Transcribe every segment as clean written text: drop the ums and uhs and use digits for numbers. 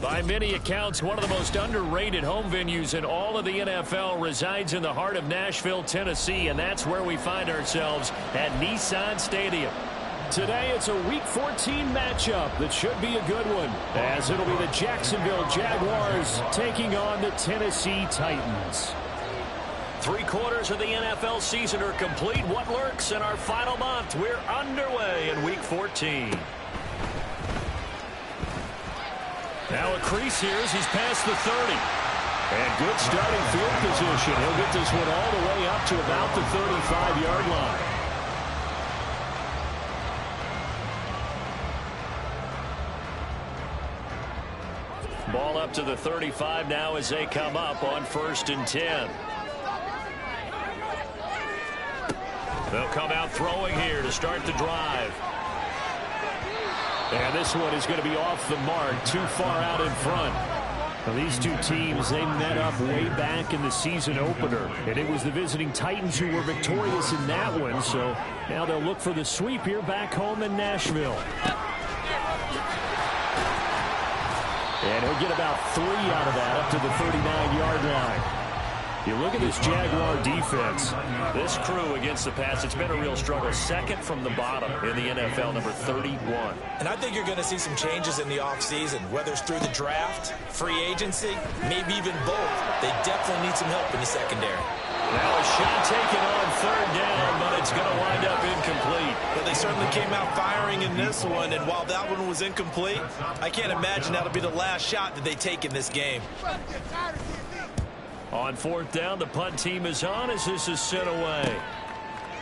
By many accounts, one of the most underrated home venues in all of the NFL resides in the heart of Nashville, Tennessee, and that's where we find ourselves at Nissan Stadium. Today, it's a Week 14 matchup that should be a good one, as it'll be the Jacksonville Jaguars taking on the Tennessee Titans. 3/4 of the NFL season are complete. What lurks in our final month? We're underway in Week 14. Now a crease here as he's past the 30. And good starting field position. He'll get this one all the way up to about the 35-yard line. Ball up to the 35 now as they come up on 1st and 10. They'll come out throwing here to start the drive. And this one is going to be off the mark, too far out in front. Well, these two teams, they met up way back in the season opener. And it was the visiting Titans who were victorious in that one. So now they'll look for the sweep here back home in Nashville. And he'll get about 3 out of that up to the 39-yard line. You look at this Jaguar defense. This crew against the pass, it's been a real struggle. Second from the bottom in the NFL, number 31. And I think you're going to see some changes in the offseason, whether it's through the draft, free agency, maybe even both. They definitely need some help in the secondary. Now a shot taken on 3rd down, but it's going to wind up incomplete. But they certainly came out firing in this one, and while that one was incomplete, I can't imagine that'll be the last shot that they take in this game. On 4th down, the punt team is on as this is sent away.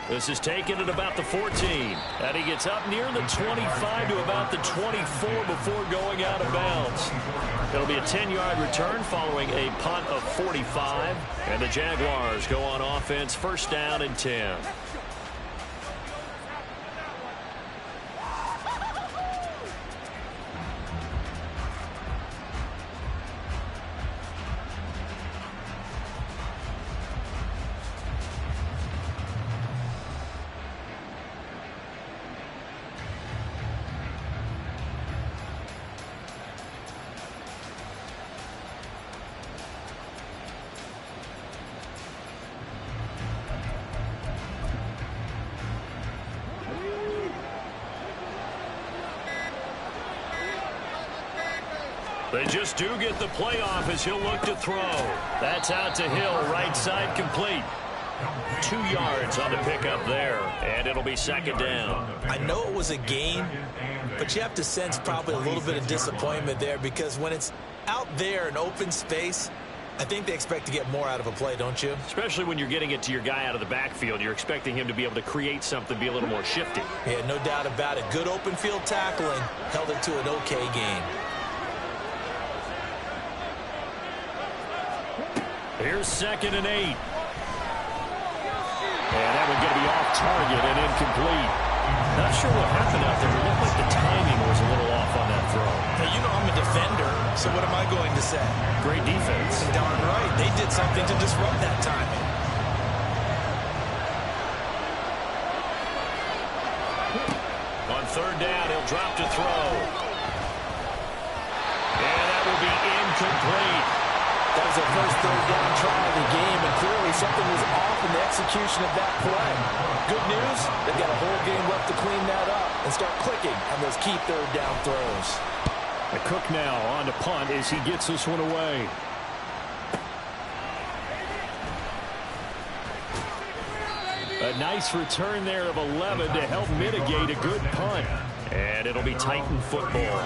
This is taken at about the 14. And he gets up near the 25 to about the 24 before going out of bounds. It'll be a 10-yard return following a punt of 45. And the Jaguars go on offense, 1st down and 10. They just do get the playoff as he'll look to throw. That's out to Hill, right side complete. 2 yards on the pickup there, and it'll be 2nd down. I know it was a gain, but you have to sense probably a little bit of disappointment there because when it's out there in open space, I think they expect to get more out of a play, don't you? Especially when you're getting it to your guy out of the backfield. You're expecting him to be able to create something, be a little more shifty. Yeah, no doubt about it. Good open field tackling held it to an okay gain. Here's 2nd and 8. And that one's going to be off target and incomplete. Not sure what happened out there. It looked like the timing was a little off on that throw. Hey, you know I'm a defender, so what am I going to say? Great defense. Darn right. They did something to disrupt that timing. On 3rd down, he'll drop to throw. And that will be incomplete. That was their first 3rd down try of the game, and clearly something was off in the execution of that play. Good news, they've got a whole game left to clean that up and start clicking on those key 3rd down throws. The Cook now on to punt as he gets this one away. A nice return there of 11 to help mitigate a good punt. And it'll be Titan football.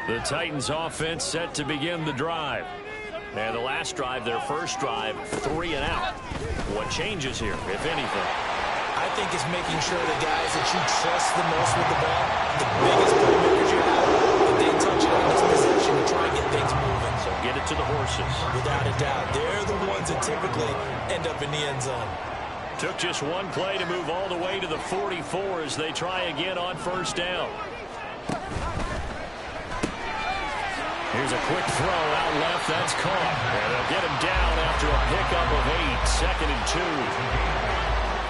The Titans offense set to begin the drive. And the last drive, their first drive, 3 and out. What changes here, if anything? I think it's making sure the guys that you trust the most with the ball, the biggest playmakers you have, that they touch it on this possession to try and get things moving. So get it to the horses. Without a doubt. They're the ones that typically end up in the end zone. Took just one play to move all the way to the 44 as they try again on 1st down. Here's a quick throw out left. That's caught. And they'll get him down after a pickup of 8. 2nd and 2.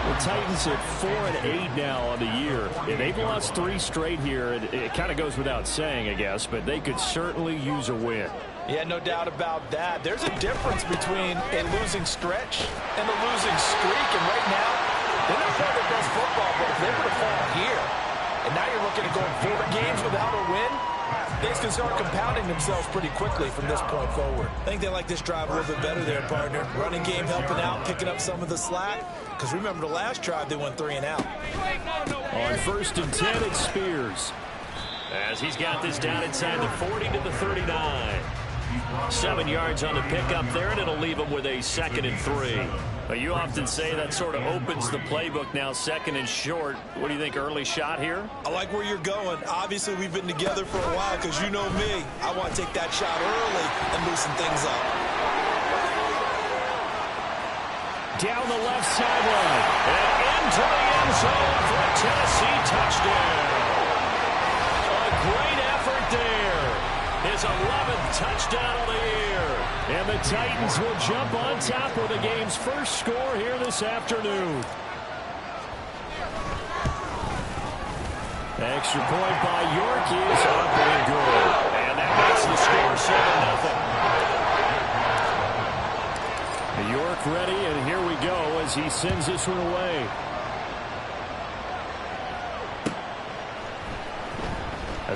The Titans at 4-8 now on the year. And they've lost 3 straight here. It kind of goes without saying, I guess, but they could certainly use a win. Yeah, no doubt about that. There's a difference between a losing stretch and a losing streak. And right now, they're not playing their best football, but if they were to fall here, and now you're looking at going 4 games without a win, things can start compounding themselves pretty quickly from this point forward. I think they like this drive a little bit better there, partner. Running game helping out, picking up some of the slack. Because remember, the last drive, they went 3 and out. On 1st and 10, it's Spears. As he's got this down inside the 40 to the 39. 7 yards on the pickup there, and it'll leave him with a 2nd and 3. But you often say that sort of opens the playbook now, 2nd and short. What do you think, early shot here? I like where you're going. Obviously, we've been together for a while because you know me. I want to take that shot early and loosen things up. Down the left sideline and into the end zone for a Tennessee touchdown. A great effort there. His 11th touchdown of the year. And the Titans will jump on top with the game's first score here this afternoon. Extra point by York is up and good. And that makes the score 7-0. York ready, and here we go as he sends this one away.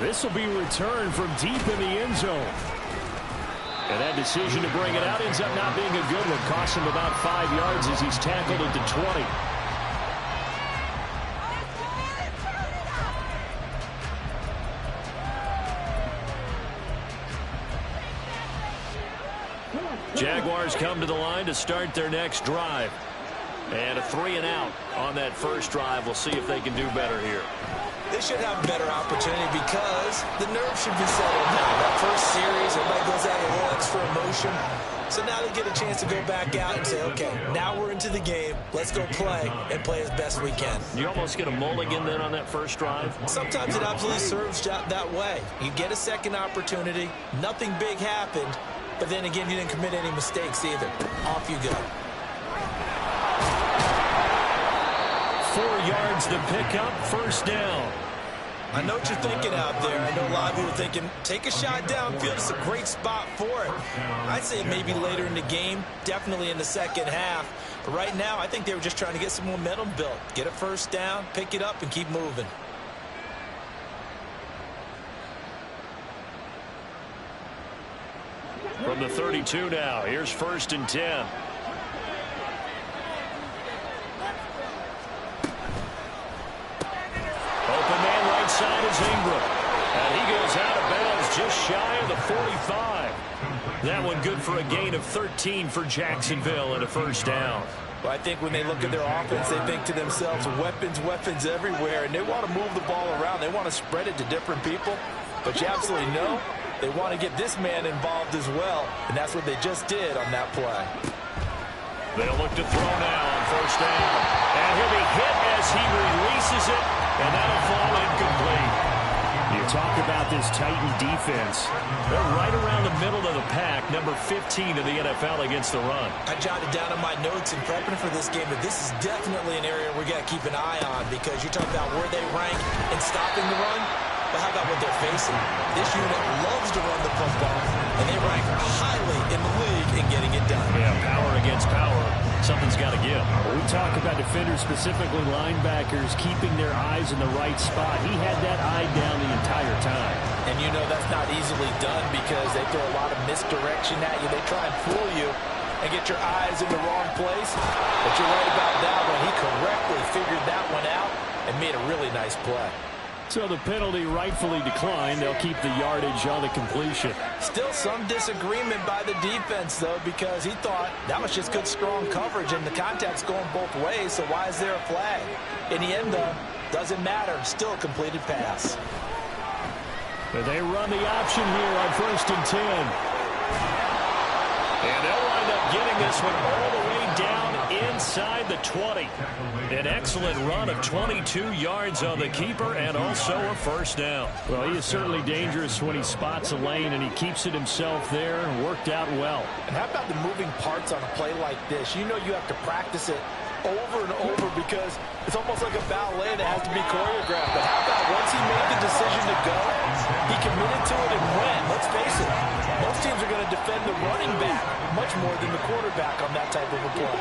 This will be returned from deep in the end zone. And that decision to bring it out ends up not being a good one. Costs him about 5 yards as he's tackled at the 20. Jaguars come to the line to start their next drive. And a 3 and out on that first drive. We'll see if they can do better here. They should have a better opportunity because the nerves should be settled now. That first series, everybody goes out a little extra emotion. So now they get a chance to go back out and say, okay, now we're into the game. Let's go play and play as best we can. You almost get a mulligan then on that first drive? Sometimes it absolutely serves that way. You get a second opportunity. Nothing big happened. But then again, you didn't commit any mistakes either. Off you go. 4 yards to pick up, first down. I know what you're thinking out there. I know a lot of you are thinking, take a shot downfield. It's a great spot for it. I'd say maybe later in the game, definitely in the second half. But right now, I think they were just trying to get some momentum built. Get a first down, pick it up, and keep moving. From the 32 now, here's 1st and 10. Open man right side is Ingram. And he goes out of bounds just shy of the 45. That one good for a gain of 13 for Jacksonville and a first down. Well, I think when they look at their offense, they think to themselves, weapons, weapons everywhere, and they want to move the ball around. They want to spread it to different people. But you absolutely know they want to get this man involved as well, and that's what they just did on that play. They'll look to throw now on first down. And he'll be hit as he releases it, and that'll fall incomplete. You talk about this Titan defense. They're right around the middle of the pack, number 15 in the NFL against the run. I jotted down in my notes in prepping for this game, but this is definitely an area we got to keep an eye on because you're talking about where they rank in stopping the run. But how about what they're facing? This unit loves to run the football, and they rank highly in the league in getting it done. Yeah, power against power. Something's got to give. We talk about defenders, specifically linebackers, keeping their eyes in the right spot. He had that eye down the entire time. And you know that's not easily done because they throw a lot of misdirection at you. They try and fool you and get your eyes in the wrong place. But you're right about that one. He correctly figured that one out and made a really nice play. So the penalty rightfully declined. They'll keep the yardage on the completion. Still some disagreement by the defense, though, because he thought that was just good, strong coverage, and the contact's going both ways, so why is there a flag? In the end, though, doesn't matter. Still a completed pass. But they run the option here on 1st and 10. And they'll wind up getting this one all the way down inside the 20. An excellent run of 22 yards on the keeper and also a first down. Well, he is certainly dangerous when he spots a lane and he keeps it himself there and worked out well. And how about the moving parts on a play like this? You know you have to practice it over and over because it's almost like a ballet that has to be choreographed. But how about once he made the decision to go, he committed to it and went. Let's face it, most teams are going to defend the running back much more than the quarterback on that type of a play.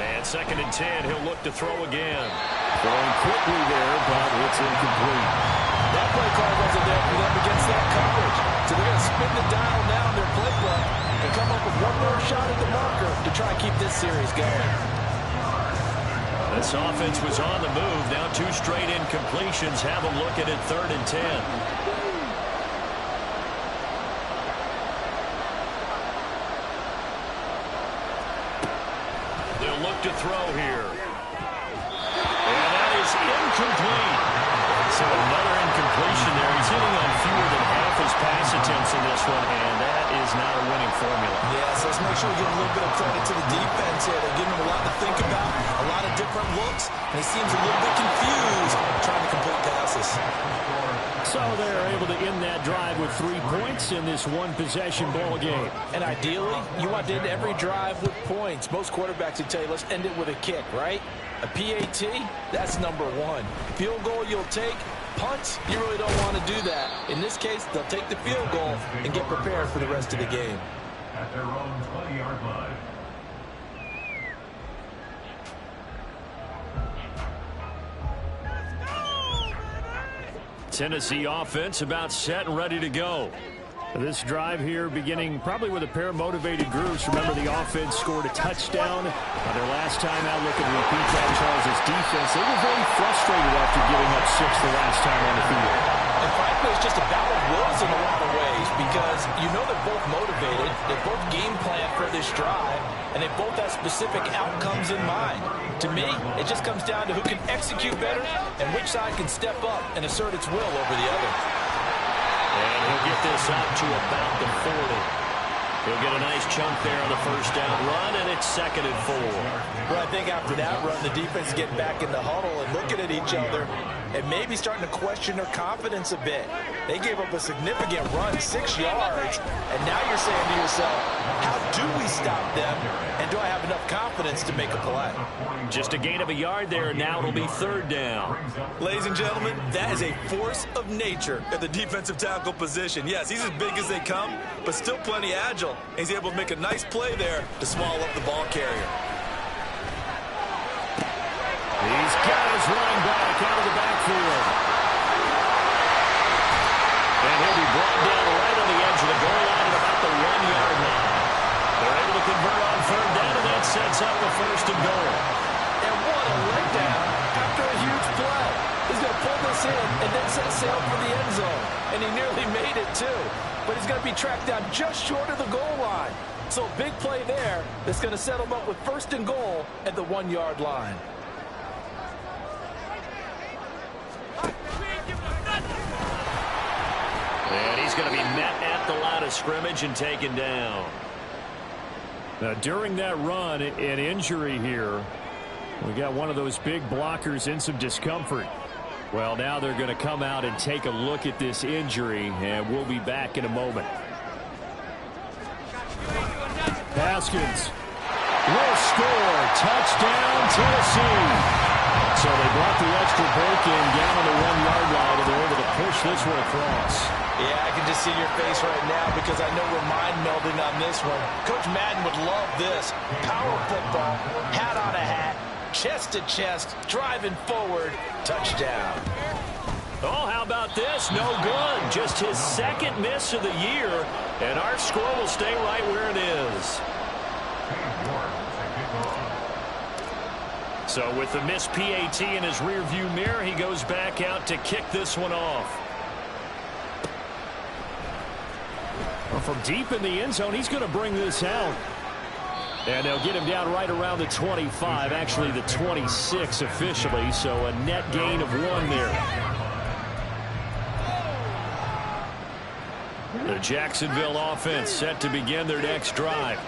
And 2nd and 10, he'll look to throw again. Throwing quickly there, but it's incomplete. That play call wasn't there for them against that coverage. So they're going to spin the dial now in their playbook and come up with one more shot at the marker to try and keep this series going. This offense was on the move. Now 2 straight incompletions have them looking at 3rd and 10. They'll look to throw here. And that is incomplete. So another incompletion there. He's hitting on fewer than half his pass attempts in this one, and that is not a winning formula. Yes, let's make sure we give a little bit of credit to the defense here. They're giving him a lot to think about, a lot of different looks, and he seems a little bit confused trying to complete passes. So they're able to end that drive with 3 points in this one-possession ball game. And ideally, you want to end every drive with points. Most quarterbacks would tell you, let's end it with a kick, right? A PAT, that's number 1. Field goal you'll take. Punts, you really don't want to do that. In this case, they'll take the field goal and get prepared for the rest of the game. At their own 20-yard line. Tennessee offense about set and ready to go. This drive here beginning probably with a pair of motivated groups. Remember, the offense scored a touchdown on their last time out. Looking to repeat that. Charles' defense, they were very frustrated after giving up 6 the last time on the field. And frankly, it's just a battle of wills in a lot of ways because you know they're both motivated, they're both game planned for this drive, and they both have specific outcomes in mind. To me, it just comes down to who can execute better and which side can step up and assert its will over the other. And he'll get this out to about the 40. He'll get a nice chunk there on the first down run, and it's 2nd and 4. Well, I think after that run, the defense is getting back in the huddle and looking at each other and maybe starting to question their confidence a bit. They gave up a significant run, 6 yards, and now you're saying to yourself, how do we stop them, and do I have enough confidence to make a play? Just a gain of a yard there, and now it'll be 3rd down. Ladies and gentlemen, that is a force of nature at the defensive tackle position. Yes, he's as big as they come, but still plenty agile. He's able to make a nice play there to swallow up the ball carrier. He's got his running back out of the backfield. And he'll be brought down right on the edge of the goal line at about the 1-yard line. They're able to convert on 3rd down, and that sets up a 1st and goal. And what a letdown after a huge play. He's going to pull this in and then set sail for the end zone. And he nearly made it, too. But he's going to be tracked down just short of the goal line. So a big play there that's going to settle him up with 1st and goal at the 1-yard line. And he's going to be met at the line of scrimmage and taken down. Now, during that run, an injury here. We got one of those big blockers in some discomfort. Well, now they're going to come out and take a look at this injury, and we'll be back in a moment. Haskins will score. Touchdown, Tennessee. So they brought the extra break in down on the 1-yard line, and they're able to push this one across. Yeah, I can just see your face right now because I know we're mind melding on this one. Coach Madden would love this. Power football, hat on a hat, chest to chest, driving forward, touchdown. Oh, how about this? No good. Just his 2nd miss of the year, and our score will stay right where it is. So with the missed PAT in his rearview mirror, he goes back out to kick this one off. Well, from deep in the end zone, he's going to bring this out. And they'll get him down right around the 25, actually the 26 officially, so a net gain of 1 there. The Jacksonville offense set to begin their next drive.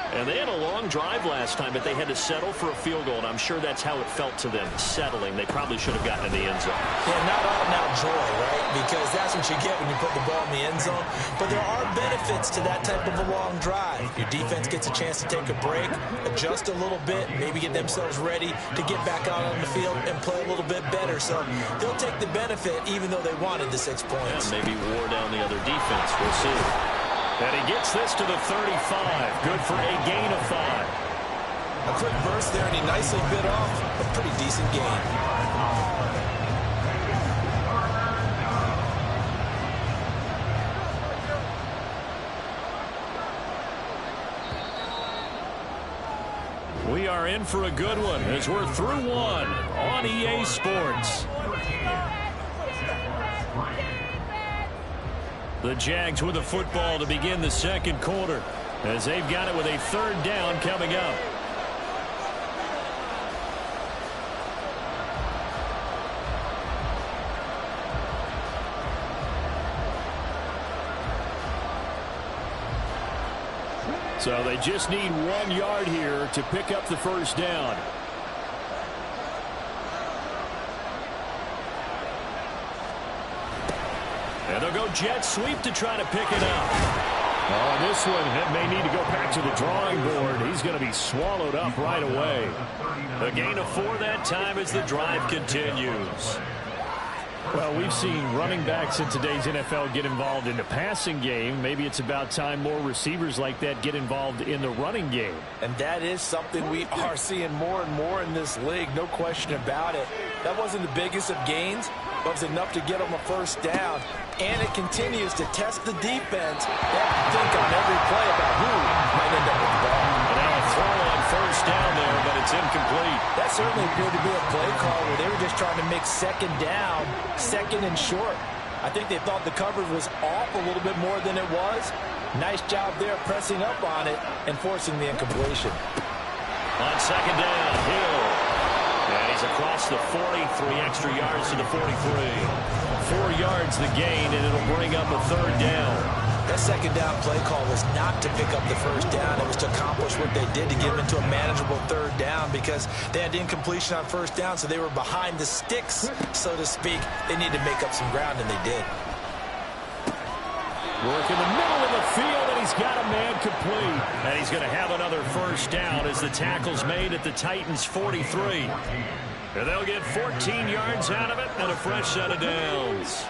And they had a long drive last time, but they had to settle for a field goal, and I'm sure that's how it felt to them, settling. They probably should have gotten in the end zone. Yeah, not all now joy, right? Because that's what you get when you put the ball in the end zone. But there are benefits to that type of a long drive. Your defense gets a chance to take a break, adjust a little bit, maybe get themselves ready to get back out on the field and play a little bit better. So they'll take the benefit even though they wanted the 6 points. Yeah, maybe wore down the other defense. We'll see. And he gets this to the 35. Good for a gain of 5. A quick burst there, and he nicely bit off a pretty decent gain. We are in for a good one as we're through one on EA Sports. The Jags with the football to begin the second quarter as they've got it with a 3rd down coming up. So they just need 1 yard here to pick up the 1st down. And they'll go jet sweep to try to pick it up. Oh, this one may need to go back to the drawing board. He's going to be swallowed up right away. A gain of 4 that time as the drive continues. Well, we've seen running backs in today's NFL get involved in the passing game. Maybe it's about time more receivers like that get involved in the running game. And that is something we are seeing more and more in this league, no question about it. That wasn't the biggest of gains, but it was enough to get them a 1st down. And it continues to test the defense. They have to think on every play about who might end up with the ball. And now a throw on 1st down there, but it's incomplete. That certainly appeared to be a play call where they were just trying to make 2nd down, 2nd and short. I think they thought the coverage was off a little bit more than it was. Nice job there pressing up on it and forcing the incompletion. On 2nd down, Hill. And he's across the 40, 3 extra yards to the 43. 4 yards the gain, and it'll bring up a 3rd down. That 2nd down play call was not to pick up the 1st down. It was to accomplish what they did to get them into a manageable 3rd down because they had incompletion on 1st down, so they were behind the sticks, so to speak. They needed to make up some ground, and they did. Work in the middle of the field, and he's got a man complete. And he's going to have another 1st down as the tackle's made at the Titans' 43. And they'll get 14 yards out of it and a fresh set of downs.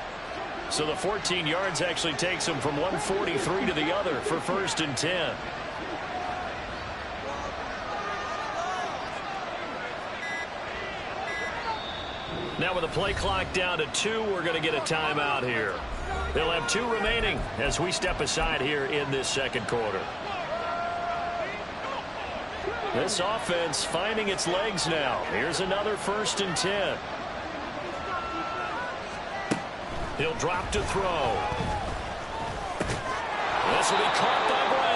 So the 14 yards actually takes them from 143 to the other for 1st and 10. Now with the play clock down to 2, we're going to get a timeout here. They'll have 2 remaining as we step aside here in this second quarter. This offense finding its legs now. Here's another 1st and 10. He'll drop to throw. This will be caught by Brown.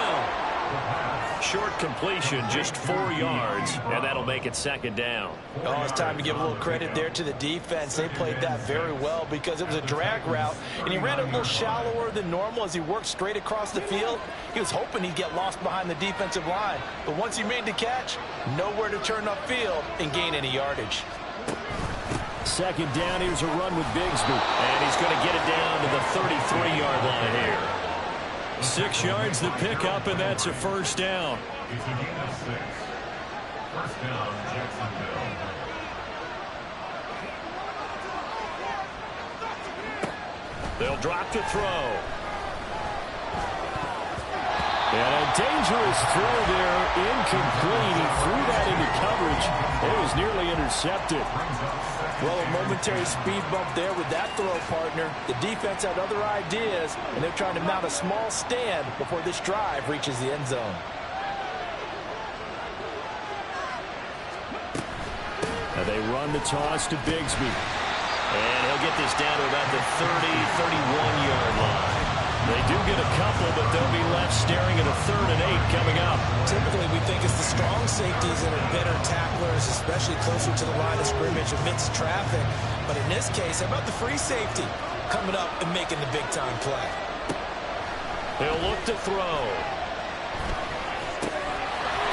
Short completion, just 4 yards, and that'll make it 2nd down. Oh, it's time to give a little credit there to the defense. They played that very well because it was a drag route, and he ran it a little shallower than normal as he worked straight across the field. He was hoping he'd get lost behind the defensive line, but once he made the catch, nowhere to turn upfield and gain any yardage. 2nd down, here's a run with Bigsby. And he's going to get it down to the 33-yard line here. 6 yards the pickup, and that's a 1st down. It's a gain of 6. 1st down, Jacksonville. They'll drop to throw. And a dangerous throw there, incomplete. He threw that into coverage. It was nearly intercepted. Well, a momentary speed bump there with that throw, partner. The defense had other ideas, and they're trying to mount a small stand before this drive reaches the end zone. And they run the toss to Bigsby. And he'll get this down to about the 31-yard line. They do get a couple, but they'll be left staring at a 3rd and 8 coming up. Typically, we think it's the strong safeties that are better tacklers, especially closer to the line of scrimmage amidst traffic. But in this case, how about the free safety coming up and making the big-time play? They'll look to throw.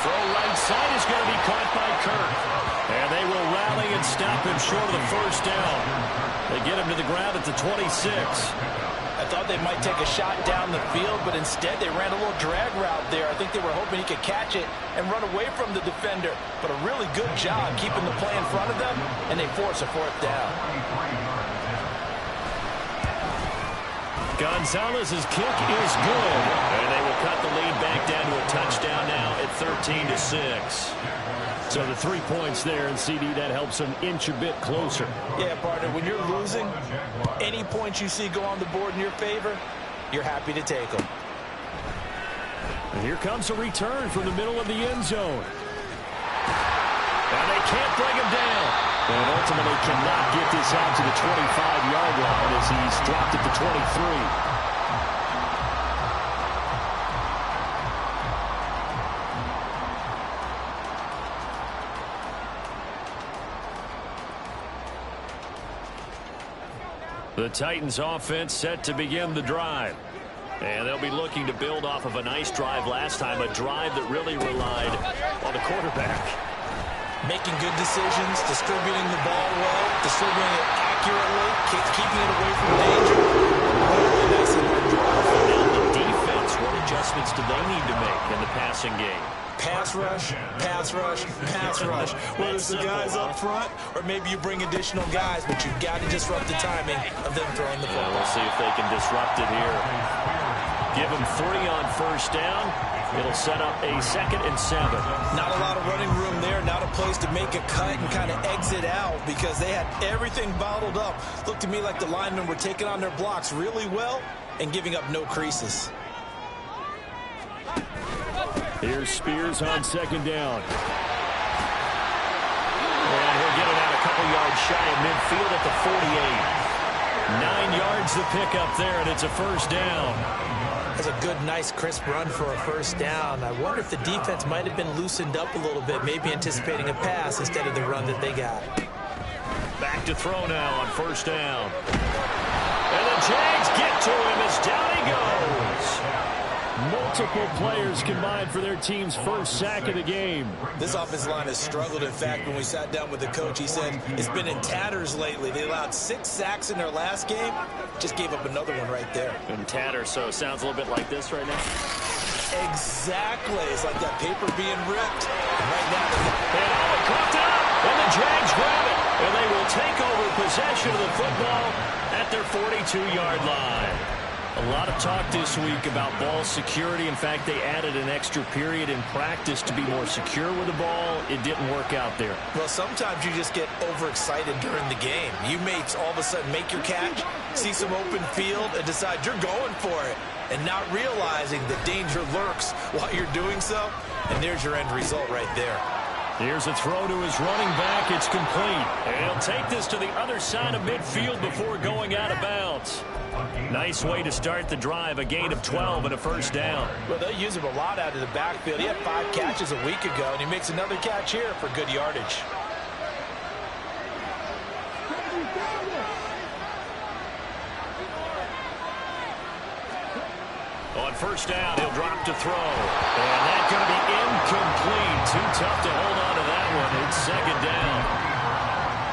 Throw right side is going to be caught by Kirk. And they will rally and stop him short of the first down. They get him to the ground at the 26. I thought they might take a shot down the field, but instead they ran a little drag route there. I think they were hoping he could catch it and run away from the defender. But a really good job keeping the play in front of them, and they force a fourth down. Gonzalez's kick is good. And they will cut the lead back down to a touchdown now at 13-6. So the 3 points there, and CD, that helps them inch a bit closer. Yeah, partner, when you're losing, any points you see go on the board in your favor, you're happy to take them. And here comes a return from the middle of the end zone. And they can't bring him down. And ultimately cannot get this out to the 25-yard line as he's dropped at the 23. The Titans offense set to begin the drive. And they'll be looking to build off of a nice drive last time, a drive that really relied on the quarterback. Making good decisions, distributing the ball well, distributing it accurately, keeping it away from danger. Really nice and hard drive. Now the defense, what adjustments do they need to make in the passing game? Pass rush, pass rush, pass rush. Whether it's the guys up front or maybe you bring additional guys, but you've got to disrupt the timing of them throwing the football. We'll see if they can disrupt it here. Give them 3 on first down. It'll set up a 2nd and 7. Not a lot of running room there, not a place to make a cut and kind of exit out because they had everything bottled up. Looked to me like the linemen were taking on their blocks really well and giving up no creases. Here's Spears on 2nd down. And he'll get it out a couple yards shy of midfield at the 48. 9 yards the pickup there, and it's a first down. That's a good, nice, crisp run for a first down. I wonder if the defense might have been loosened up a little bit, maybe anticipating a pass instead of the run that they got. Back to throw now on first down. And the Jags get to him as down he goes. Multiple players combined for their team's first sack of the game. This offensive line has struggled. In fact, when we sat down with the coach, he said it's been in tatters lately. They allowed 6 sacks in their last game. Just gave up another one right there. In tatters, so it sounds a little bit like this right now. Exactly. It's like that paper being ripped. And right now, and caught up. And the Jags grab it. And they will take over possession of the football at their 42-yard line. A lot of talk this week about ball security. In fact, they added an extra period in practice to be more secure with the ball. It didn't work out there. Well, sometimes you just get overexcited during the game. You may all of a sudden make your catch, see some open field, and decide you're going for it, and not realizing the danger lurks while you're doing so. And there's your end result right there. Here's a throw to his running back. It's complete. And he'll take this to the other side of midfield before going out of bounds. Nice way to start the drive, a gain of 12 and a first down. Well, they'll use him a lot out of the backfield. He had 5 catches a week ago, and he makes another catch here for good yardage. On first down, he'll drop to throw. And that's going to be incomplete. Too tough to hold on to that one. It's 2nd down.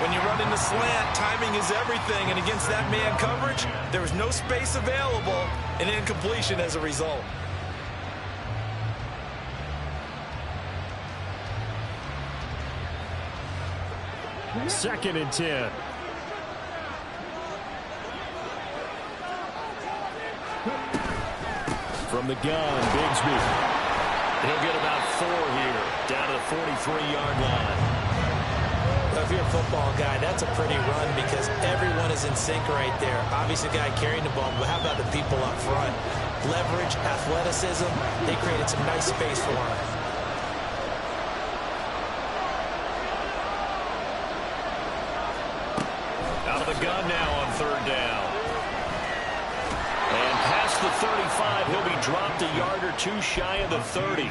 When you run in the slant, timing is everything, and against that man coverage, there was no space available, and incompletion as a result. Second and 10. From the gun, Bigsby. He'll get about 4 here, down to the 43-yard line. If you're a football guy, that's a pretty run because everyone is in sync right there. Obviously, the guy carrying the ball, but how about the people up front? Leverage, athleticism, they created some nice space for him. Out of the gun now on 3rd down. And past the 35, he'll be dropped a yard or 2 shy of the 30.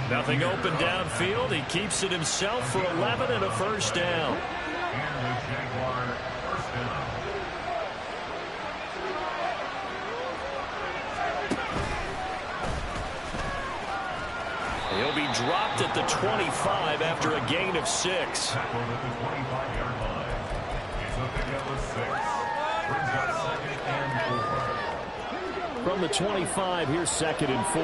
Nothing open downfield. He keeps it himself for 11 and a first down. And the Jaguars first down. He'll be dropped at the 25 after a gain of 6. Tackled at the 25-yard line. He's up to get the 6. Brings up 2nd and 4. From the 25, here's 2nd and 4.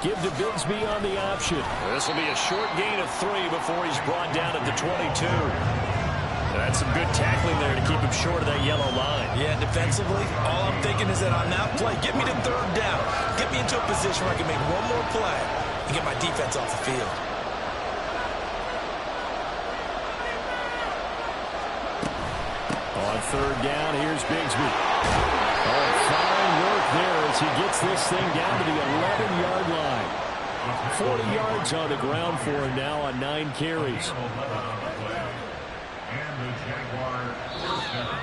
Give to Bigsby on the option. This will be a short gain of 3 before he's brought down at the 22. That's some good tackling there to keep him short of that yellow line. Yeah, defensively, all I'm thinking is that on that play, get me to 3rd down. Get me into a position where I can make one more play and get my defense off the field. On 3rd down, here's Bigsby. Oh, fine work there as he gets this thing down to the 11-yard line. 40 yards on the ground for him now on 9 carries. And the Jaguars first down.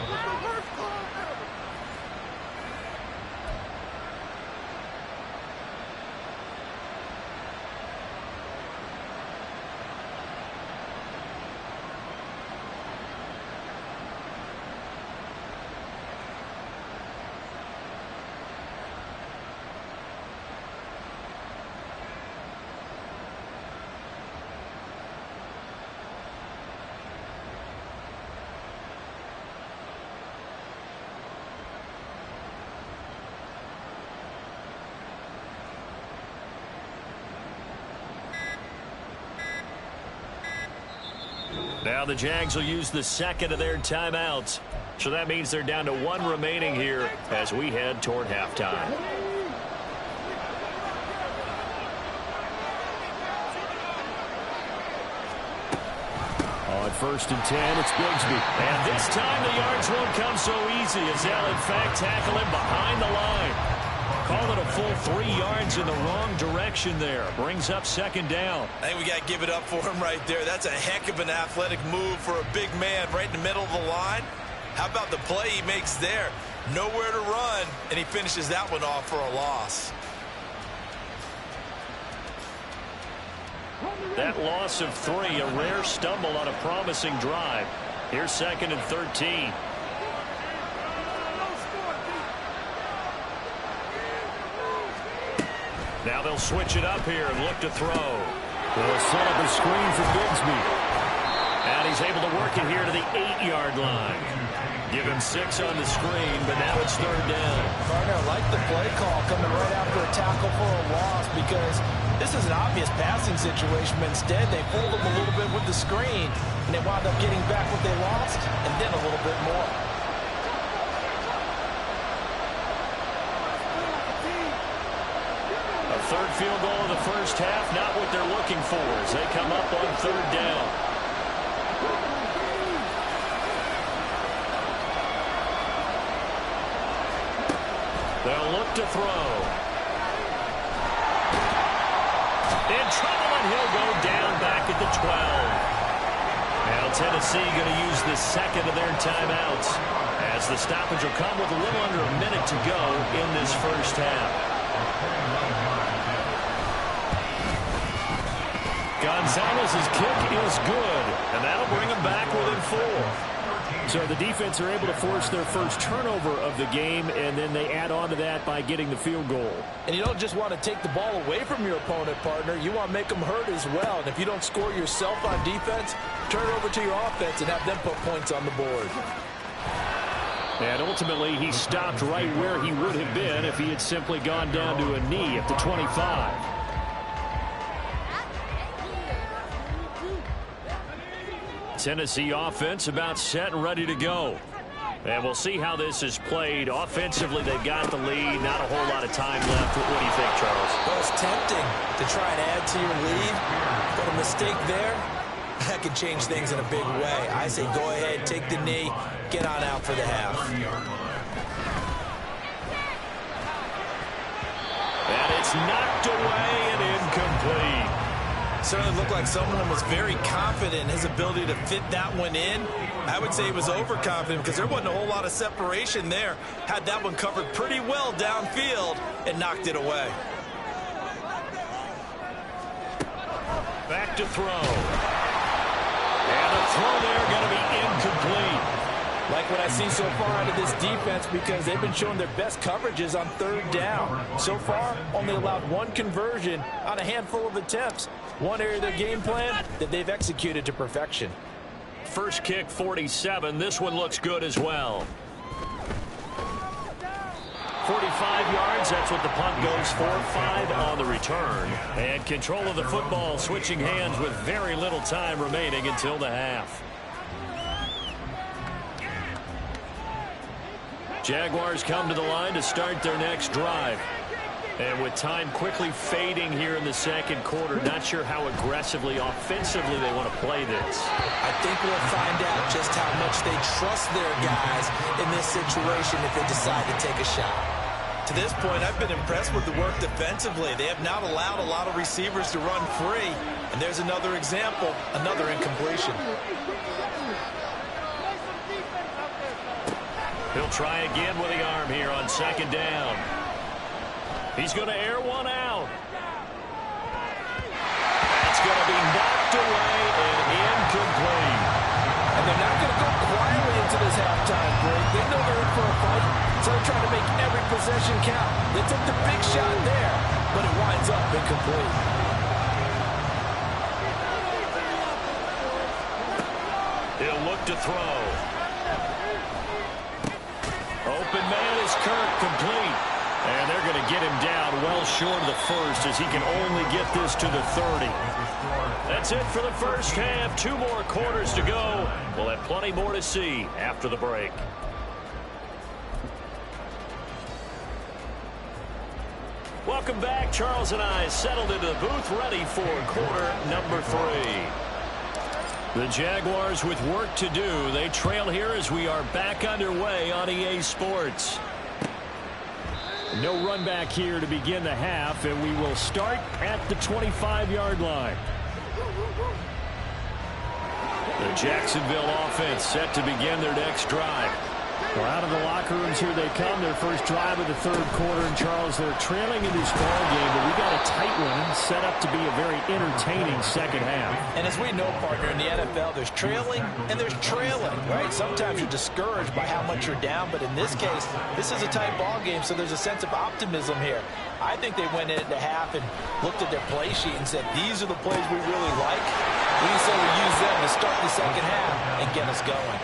Now the Jags will use the 2nd of their timeouts. So that means they're down to 1 remaining here as we head toward halftime. On 1st and 10, it's Bigsby. And this time the yards won't come so easy as they'll in fact tackle him behind the line. Call it a full 3 yards in the wrong direction there. Brings up 2nd down. I think we got to give it up for him right there. That's a heck of an athletic move for a big man right in the middle of the line. How about the play he makes there? Nowhere to run, and he finishes that one off for a loss. That loss of 3, a rare stumble on a promising drive. Here's 2nd and 13. Now they'll switch it up here and look to throw. They'll set up a screen for Bigsby. And he's able to work it here to the 8-yard line. Give him 6 on the screen, but now it's 3rd down. Partner, I like the play call coming right after a tackle for a loss because this is an obvious passing situation, but instead they fooled him a little bit with the screen, and they wound up getting back what they lost and then a little bit more. A 3rd field goal in the first half, not what they're looking for as they come up on 3rd down. They'll look to throw. In trouble, and he'll go down back at the 12. Now Tennessee going to use the 2nd of their timeouts as the stoppage will come with a little under a minute to go in this first half. Gonzalez's kick is good, and that'll bring him back within 4. So the defense are able to force their first turnover of the game, and then they add on to that by getting the field goal. And you don't just want to take the ball away from your opponent, partner. You want to make them hurt as well. And if you don't score yourself on defense, turn it over to your offense and have them put points on the board. And ultimately, he stopped right where he would have been if he had simply gone down to a knee at the 25. Tennessee offense about set and ready to go. And we'll see how this is played. Offensively, they've got the lead. Not a whole lot of time left. What do you think, Charles? Well, it's tempting to try and add to your lead, but a mistake there, that could change things in a big way. I say go ahead, take the knee, get on out for the half. And it's knocked away and incomplete. Certainly looked like someone was very confident in his ability to fit that one in. I would say he was overconfident because there wasn't a whole lot of separation there. Had that one covered pretty well downfield and knocked it away. Back to throw. And the throw there going to be incomplete. Like what I see so far out of this defense because they've been showing their best coverages on third down. So far, only allowed one conversion on a handful of attempts. One area of their game plan that they've executed to perfection. First kick, 47. This one looks good as well. 45 yards, that's what the punt goes for. 5 on the return. And control of the football, switching hands with very little time remaining until the half. Jaguars come to the line to start their next drive. And with time quickly fading here in the second quarter, not sure how aggressively, offensively they want to play this. I think we'll find out just how much they trust their guys in this situation if they decide to take a shot. To this point, I've been impressed with the work defensively. They have not allowed a lot of receivers to run free. And there's another example, another incompletion. He'll try again with the arm here on second down. He's going to air one out. That's going to be knocked away and incomplete. And they're not going to go quietly into this halftime break. They know they're in for a fight, so they're trying to make every possession count. They took the big shot there, but it winds up incomplete. He'll look to throw. Open man is Kirk, complete. And they're going to get him down well short of the first as he can only get this to the 30. That's it for the first half. 2 more quarters to go. We'll have plenty more to see after the break. Welcome back. Charles and I settled into the booth ready for quarter number 3. The Jaguars with work to do. They trail here as we are back underway on EA Sports. No run back here to begin the half, and we will start at the 25-yard line. The Jacksonville offense set to begin their next drive. Well, out of the locker rooms here they come. Their first drive of the third quarter. And, Charles, they're trailing in this ball game, but we got a tight one set up to be a very entertaining second half. And as we know, partner, in the NFL, there's trailing and there's trailing, right? Sometimes you're discouraged by how much you're down, but in this case, this is a tight ball game, so there's a sense of optimism here. I think they went into half and looked at their play sheet and said, these are the plays we really like. We say we use them to start the second half and get us going.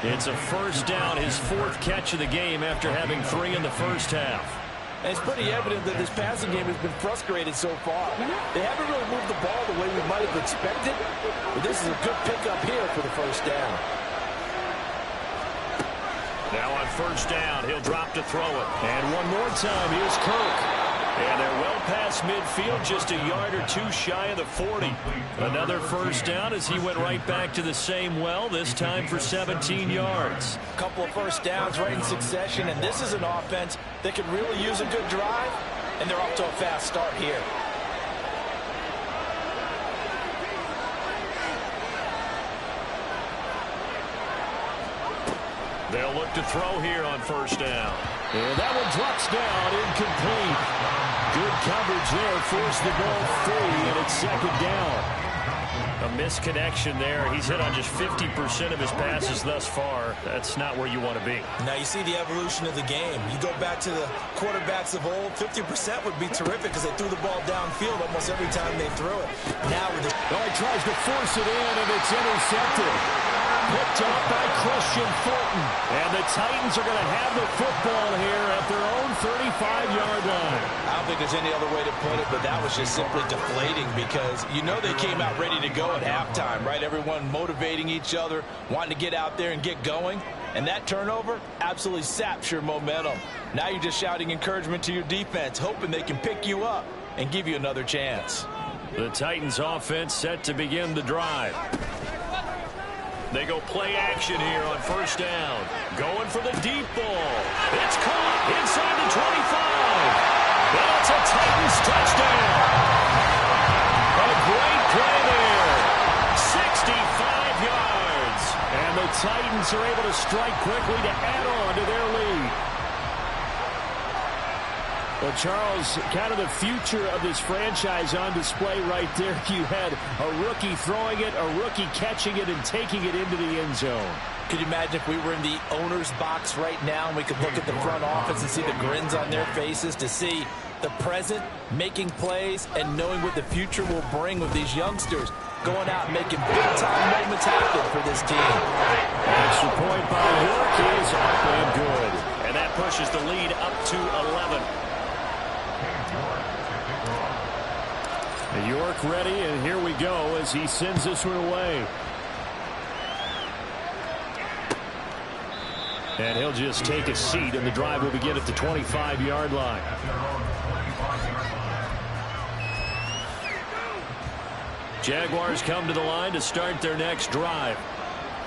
It's a first down, his 4th catch of the game after having 3 in the first half. And it's pretty evident that this passing game has been frustrated so far. They haven't really moved the ball the way we might have expected, but this is a good pickup here for the first down. Now on first down, he'll drop to throw it. And one more time, here's Kirk. And they're well past midfield, just a yard or 2 shy of the 40. Another first down as he went right back to the same well, this time for 17 yards. A couple of first downs right in succession, and this is an offense that could really use a good drive, and they're off to a fast start here. They'll look to throw here on first down. And that one drops down, incomplete. Good coverage there, forced the ball free, and it's second down. A misconnection there. He's hit on just 50% of his passes thus far. That's not where you want to be. Now you see the evolution of the game. You go back to the quarterbacks of old, 50% would be terrific because they threw the ball downfield almost every time they threw it. Now with the... Oh, he tries to force it in, and it's intercepted. Picked up by Christian Fulton. And the Titans are going to have the football here at their own 35-yard line. I don't think there's any other way to put it, but that was just simply deflating because you know they came out ready to go at halftime, right? Everyone motivating each other, wanting to get out there and get going. And that turnover absolutely saps your momentum. Now you're just shouting encouragement to your defense, hoping they can pick you up and give you another chance. The Titans offense set to begin the drive. They go play action here on first down. Going for the deep ball. It's caught inside the 25. And it's a Titans touchdown. A great play there. 65 yards. And the Titans are able to strike quickly to add on to their lead. Well, Charles, kind of the future of this franchise on display right there. You had a rookie throwing it, a rookie catching it, and taking it into the end zone. Could you imagine if we were in the owner's box right now and we could look at the front office and see the grins on their faces, to see the present making plays and knowing what the future will bring with these youngsters going out and making big-time moments happen for this team. Extra point by York is up and good. And that pushes the lead up to 11. York ready, and here we go as he sends this one away. And he'll just take a seat, and the drive will begin at the 25-yard line. Jaguars come to the line to start their next drive.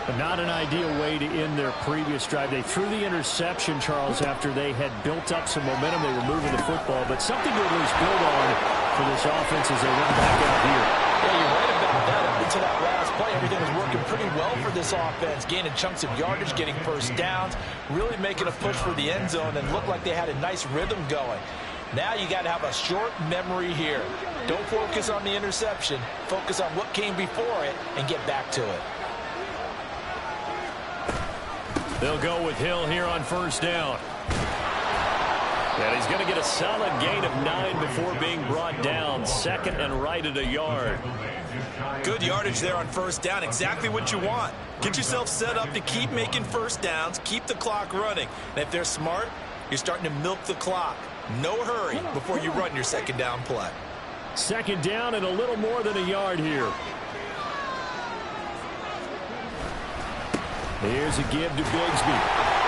But not an ideal way to end their previous drive. They threw the interception, Charles, after they had built up some momentum. They were moving the football, but something to at least build on for this offense as they run back out here. Yeah, you're right about that. Up until that last play, everything was working pretty well for this offense, gaining chunks of yardage, getting first downs, really making a push for the end zone, and looked like they had a nice rhythm going. Now you got to have a short memory here. Don't focus on the interception. Focus on what came before it and get back to it. They'll go with Hill here on first down. And he's going to get a solid gain of 9 before being brought down. Second and right at a yard. Good yardage there on first down. Exactly what you want. Get yourself set up to keep making first downs, keep the clock running. And if they're smart, you're starting to milk the clock. No hurry before you run your second down play. Second down and a little more than a yard here. Here's a give to Bigsby.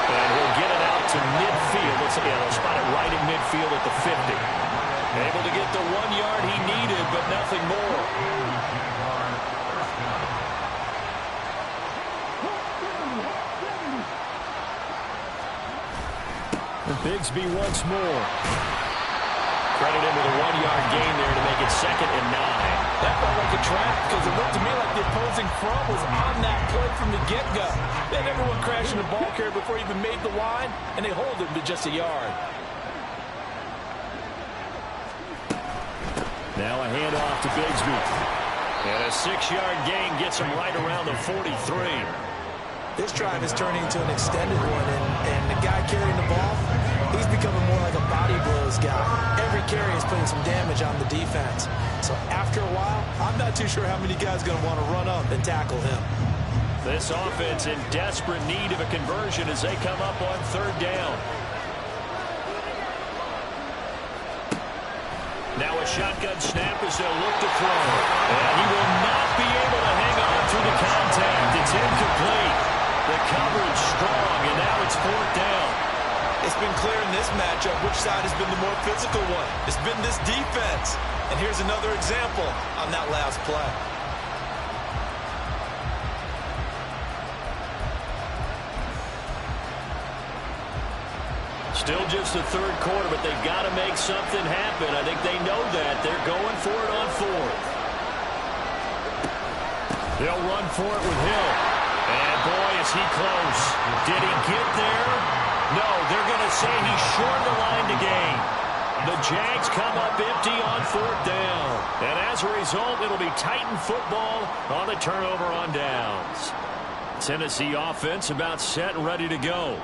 And he'll get it out to midfield. They'll spot it right at midfield at the 50. Able to get the 1 yard he needed, but nothing more. And Bigsby once more. Credit him with a 1 yard gain there to make it second and 9. That felt like a trap because it looked to me like the opposing front was on that play from the get-go. They had everyone crashing the ball carrier before he even made the line, and they hold him to just a yard. Now a handoff to Bigsby. And a 6-yard gain gets him right around the 43. This drive is turning into an extended one, and the guy carrying the ball, he's becoming more like a body blows guy. Every carry is putting some damage on the defense. So after a while, I'm not too sure how many guys are going to want to run up and tackle him. This offense in desperate need of a conversion as they come up on third down. Now a shotgun snap as they'll look to throw. And he will not be able to hang on through the contact. It's incomplete. The coverage strong, and now it's fourth down. It's been clear in this matchup which side has been the more physical one. It's been this defense. And here's another example on that last play. Still just the third quarter, but they've got to make something happen. I think they know that. They're going for it on fourth. They'll run for it with Hill. And boy, is he close. Did he get there? No, they're going to say he's short the line to gain. The Jags come up empty on fourth down. And as a result, it'll be Titan football on a turnover on downs. Tennessee offense about set and ready to go.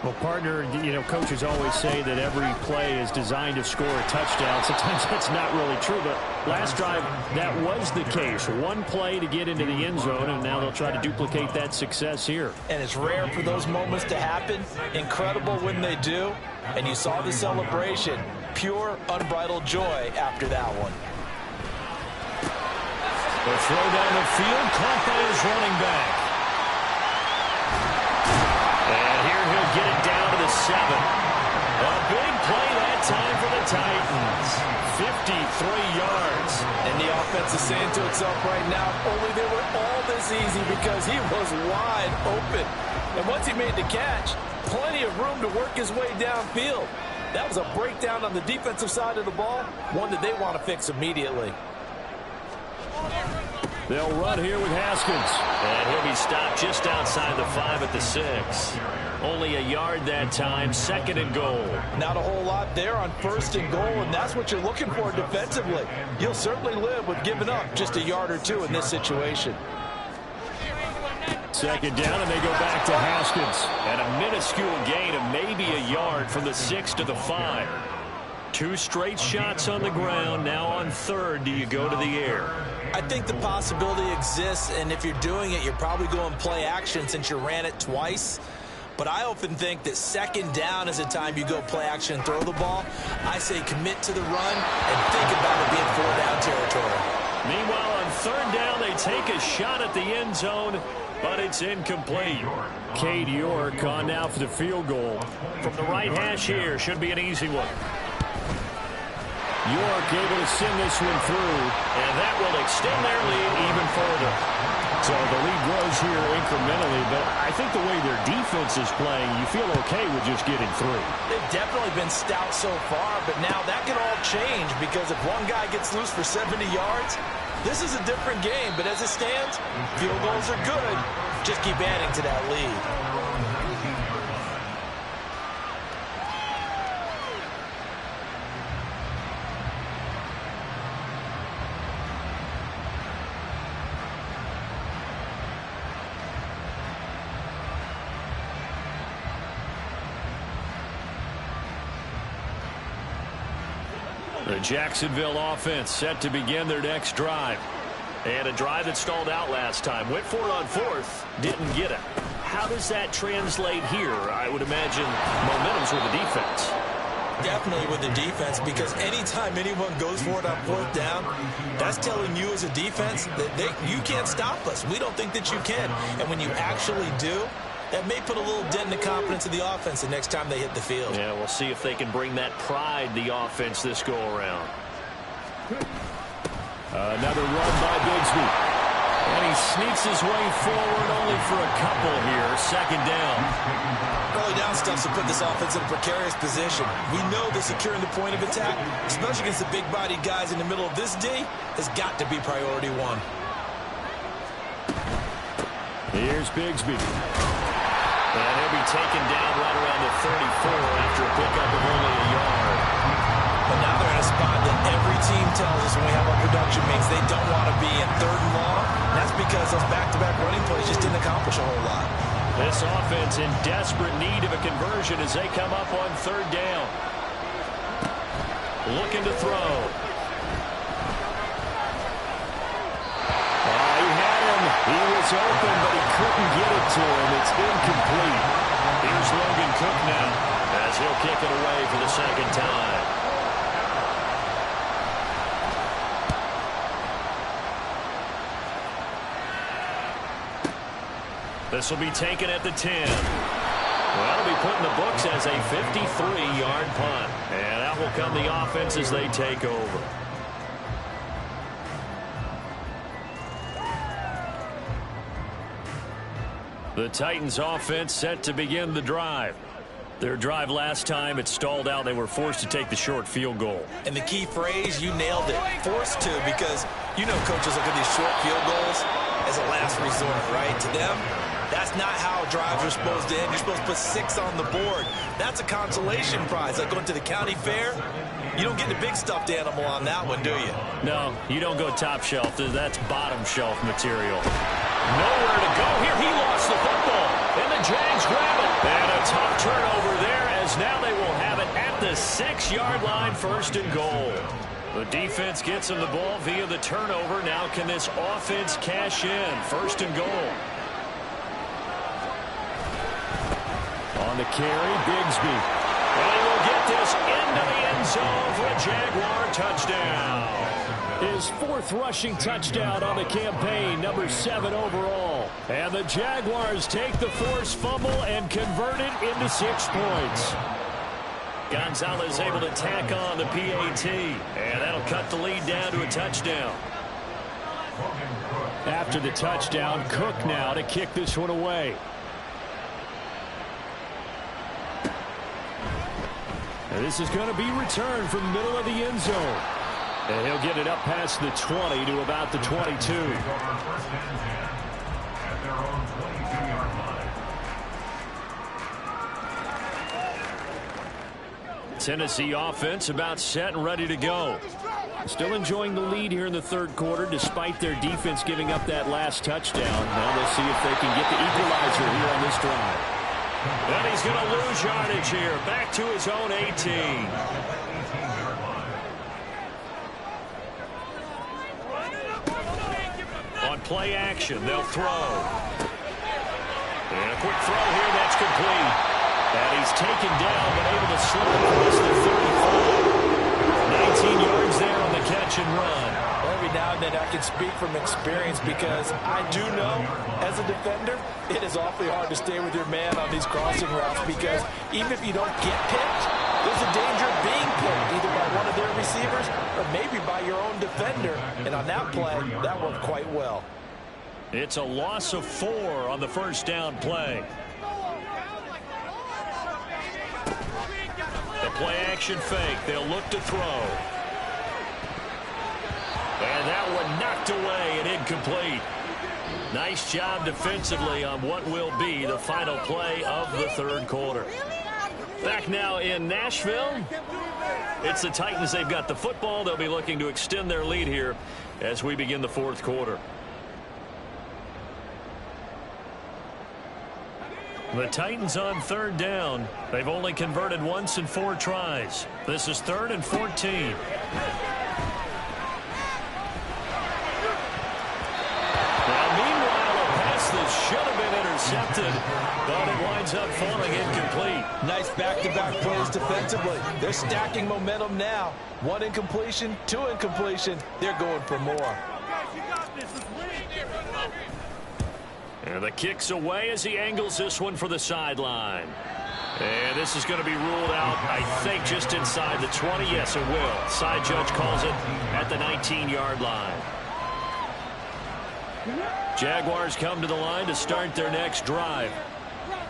Well, partner, you know, coaches always say that every play is designed to score a touchdown. Sometimes that's not really true, but last drive, that was the case. One play to get into the end zone, and now they'll try to duplicate that success here. And it's rare for those moments to happen. Incredible when they do. And you saw the celebration. Pure, unbridled joy after that one. The throw down the field, caught by his running back. And here he'll get it down to the 7. A big play that time for the Titans. 53 yards. And the offense is saying to itself right now, only they were all this easy because he was wide open. And once he made the catch, plenty of room to work his way downfield. That was a breakdown on the defensive side of the ball, one that they want to fix immediately. They'll run here with Haskins. And he'll be stopped just outside the 5 at the 6. Only a yard that time, 2nd and goal. Not a whole lot there on 1st and goal, and that's what you're looking for defensively. You'll certainly live with giving up just a yard or 2 in this situation. 2nd down, and they go back to Haskins. And a minuscule gain of maybe a yard from the 6 to the 5. 2 straight shots on the ground. Now on 3rd, do you go to the air? I think the possibility exists, and if you're doing it, you're probably going play action since you ran it twice. But I often think that 2nd down is the time you go play action and throw the ball. I say commit to the run and think about it being 4-down territory. Meanwhile, on 3rd down, they take a shot at the end zone, but it's incomplete. Cade York on now for the field goal. From the right hash here, should be an easy one. York able to send this one through. And that will extend their lead even further. So the lead grows here incrementally, but I think the way their defense is playing, you feel okay with just getting through. They've definitely been stout so far, but now that can all change because if one guy gets loose for 70 yards, this is a different game. But as it stands, field goals are good. Just keep adding to that lead. The Jacksonville offense set to begin their next drive. And a drive that stalled out last time. Went for it on 4th. Didn't get it. How does that translate here? I would imagine momentum's with the defense. Definitely with the defense, because anytime anyone goes for it on 4th down, that's telling you as a defense that you can't stop us. We don't think that you can. And when you actually do, that may put a little dent in the confidence of the offense the next time they hit the field. Yeah, we'll see if they can bring that pride, the offense, this go-around. Another run by Bigsby. And he sneaks his way forward only for a couple here. 2nd down. Early down stuff to put this offense in a precarious position. We know that securing the point of attack, especially against the big-bodied guys in the middle of this D, has got to be priority 1. Here's Bigsby. And he'll be taken down right around the 34 after a pickup of only a yard. But now they're in a spot that every team tells us when we have our production meetings they don't want to be in 3rd and long. And that's because those back-to-back running plays just didn't accomplish a whole lot. This offense in desperate need of a conversion as they come up on 3rd down. Looking to throw. He had him. He was open, but he couldn't get it to him. It's incomplete. Here's Logan Cook now as he'll kick it away for the 2nd time. This will be taken at the 10. Well, it'll be put in the books as a 53-yard punt. And out will come the offense as they take over. The Titans offense set to begin the drive. Their drive last time, it stalled out. They were forced to take the short field goal. And the key phrase, you nailed it, forced to, because you know coaches look at these short field goals as a last resort, right? To them, that's not how drives are supposed to end. You're supposed to put 6 on the board. That's a consolation prize. Like going to the county fair, you don't get the big stuffed animal on that one, do you? No, you don't go top shelf. That's bottom shelf material. Nowhere to go here. He lost the football. And the Jags grab it. And a tough turnover there as now they will have it at the 6-yard line, 1st and goal. The defense gets him the ball via the turnover. Now can this offense cash in? 1st and goal. On the carry, Bigsby. And he will get this into the end zone for a Jaguar touchdown. His 4th rushing touchdown on the campaign, number 7 overall. And the Jaguars take the forced fumble and convert it into 6 points. Gonzalez able to tack on the PAT. And that'll cut the lead down to a touchdown. After the touchdown, Cook now to kick this one away. And this is going to be returned from the middle of the end zone. And he'll get it up past the 20 to about the 22. First and 10 at their own 22-yard line. Tennessee offense about set and ready to go. Still enjoying the lead here in the third quarter despite their defense giving up that last touchdown. Now they'll see if they can get the equalizer here on this drive. And he's going to lose yardage here. Back to his own 18. On play action, they'll throw. And a quick throw here, that's complete. And he's taken down, but able to slip across the 35. 19 yards there on the catch and run. Every now and then I can speak from experience because I do know, as a defender, it is awfully hard to stay with your man on these crossing routes because even if you don't get picked, there's a danger of being picked either by one of their receivers or maybe by your own defender. And on that play, that worked quite well. It's a loss of 4 on the first down play. The play action fake. They'll look to throw. And that one knocked away and incomplete. Nice job defensively on what will be the final play of the third quarter. Back now in Nashville. It's the Titans. They've got the football. They'll be looking to extend their lead here as we begin the fourth quarter. The Titans on third down. They've only converted once in 4 tries. This is 3rd and 14. This should have been intercepted, but it winds up falling incomplete. Nice back-to-back plays defensively. They're stacking momentum now. 1 incompletion, 2 incompletion. They're going for more. And the kick's away as he angles this one for the sideline. And this is going to be ruled out, I think, just inside the 20. Yes, it will. Side judge calls it at the 19-yard line. Jaguars come to the line to start their next drive.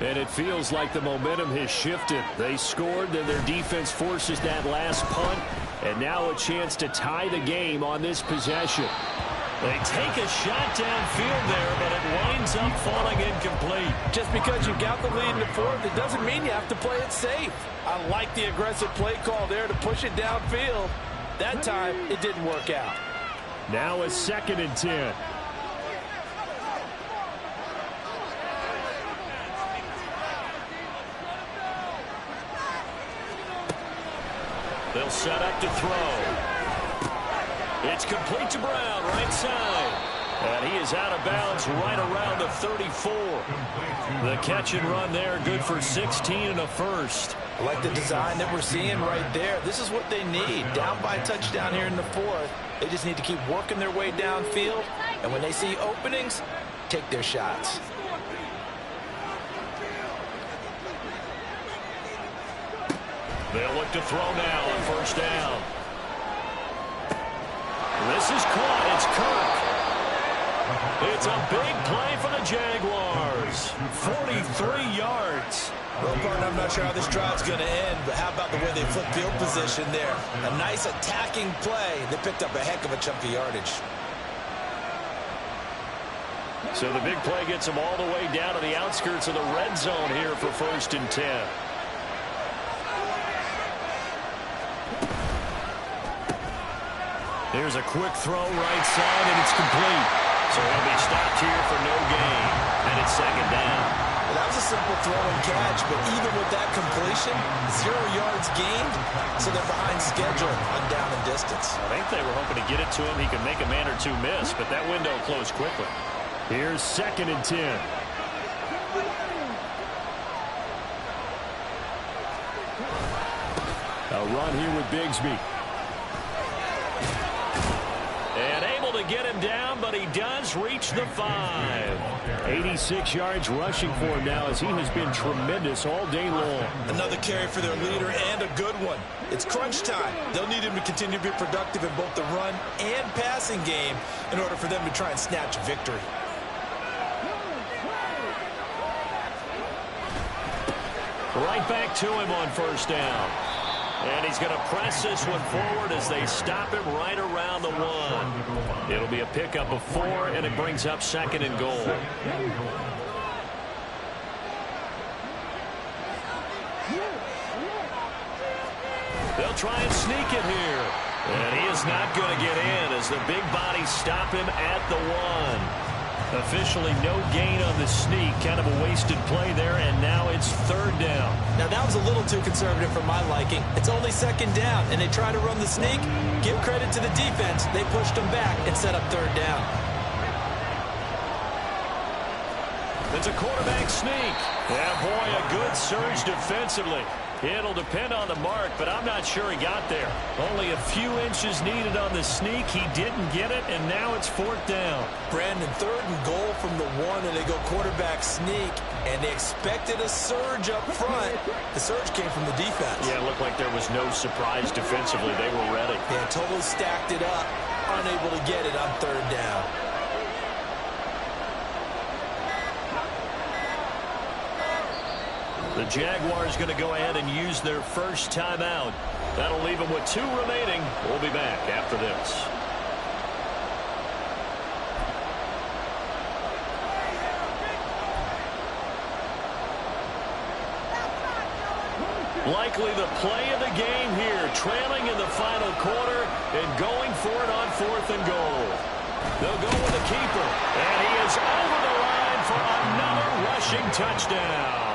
And it feels like the momentum has shifted. They scored, then their defense forces that last punt. And now a chance to tie the game on this possession. They take a shot downfield there, but it winds up falling incomplete. Just because you got the lead in the fourth, it doesn't mean you have to play it safe. I like the aggressive play call there to push it downfield. That time, it didn't work out. Now a 2nd and 10. They'll set up to throw. It's complete to Brown, right side. And he is out of bounds right around the 34. The catch and run there, good for 16 and a first. I like the design that we're seeing right there. This is what they need. Down by a touchdown here in the fourth. They just need to keep working their way downfield. And when they see openings, take their shots. They'll look to throw now on first down. This is caught. It's Kirk. It's a big play for the Jaguars. 43 yards. Well, partner, I'm not sure how this drive's going to end, but how about the way they flip field position there? A nice attacking play. They picked up a heck of a chunk of yardage. So the big play gets them all the way down to the outskirts of the red zone here for 1st and 10. Here's a quick throw right side, and it's complete. So he'll be stopped here for no gain. And it's 2nd down. Well, that was a simple throw and catch, but even with that completion, 0 yards gained, so they're behind schedule on down and distance. I think they were hoping to get it to him. He could make a man or two miss, but that window closed quickly. Here's 2nd and 10. A run here with Bigsby. And able to get him down, but he does reach the 5. 86 yards rushing for him now as he has been tremendous all day long. Another carry for their leader and a good one. It's crunch time. They'll need him to continue to be productive in both the run and passing game in order for them to try and snatch a victory. Right back to him on first down. And he's going to press this one forward as they stop him right around the 1. It'll be a pickup of 4, and it brings up 2nd and goal. They'll try and sneak it here. And he is not going to get in as the big bodies stop him at the 1. Officially no gain on the sneak. Kind of a wasted play there, and now it's 3rd down. Now, that was a little too conservative for my liking. It's only 2nd down, and they try to run the sneak. Give credit to the defense. They pushed them back and set up 3rd down. It's a quarterback sneak. Yeah, boy, a good surge defensively. It'll depend on the mark, but I'm not sure he got there. Only a few inches needed on the sneak. He didn't get it, and now it's 4th down. Brandon, 3rd and goal from the 1, and they go quarterback sneak, and they expected a surge up front. The surge came from the defense. Yeah, it looked like there was no surprise defensively. They were ready. Yeah, totally stacked it up, unable to get it on 3rd down. The Jaguars going to go ahead and use their first timeout. That'll leave them with 2 remaining. We'll be back after this. Likely the play of the game here, trailing in the final quarter and going for it on 4th and goal. They'll go with the keeper, and he is over the line for another rushing touchdown.